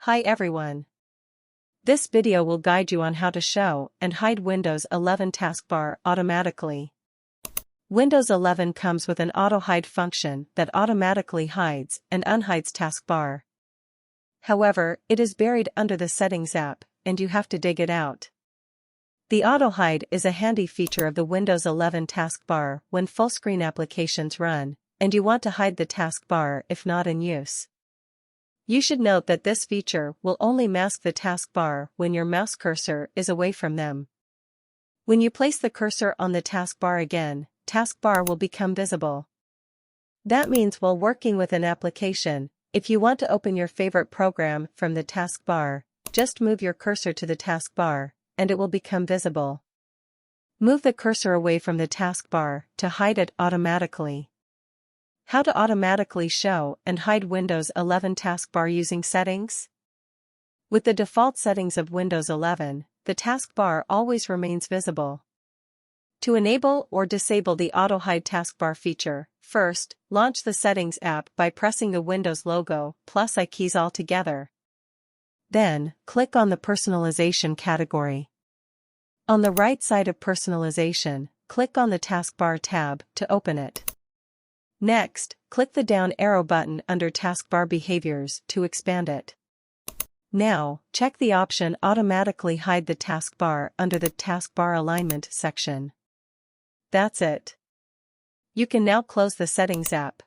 Hi everyone. This video will guide you on how to show and hide Windows 11 taskbar automatically. Windows 11 comes with an auto hide function that automatically hides and unhides taskbar. However, it is buried under the Settings app, and you have to dig it out. The auto hide is a handy feature of the Windows 11 taskbar when full screen applications run, and you want to hide the taskbar if not in use. You should note that this feature will only mask the taskbar when your mouse cursor is away from them. When you place the cursor on the taskbar again, taskbar will become visible. That means while working with an application, if you want to open your favorite program from the taskbar, just move your cursor to the taskbar, and it will become visible. Move the cursor away from the taskbar to hide it automatically. How to automatically show and hide Windows 11 taskbar using settings? With the default settings of Windows 11, the taskbar always remains visible. To enable or disable the auto hide taskbar feature, first, launch the Settings app by pressing the Windows logo plus I keys all together. Then, click on the Personalization category. On the right side of Personalization, click on the Taskbar tab to open it. Next, click the down arrow button under Taskbar Behaviors to expand it. Now, check the option Automatically Hide the Taskbar under the Taskbar Alignment section. That's it. You can now close the Settings app.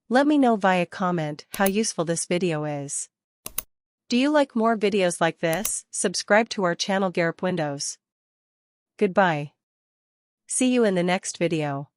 Let me know via comment how useful this video is. Do you like more videos like this? Subscribe to our channel Garip Windows. Goodbye. See you in the next video.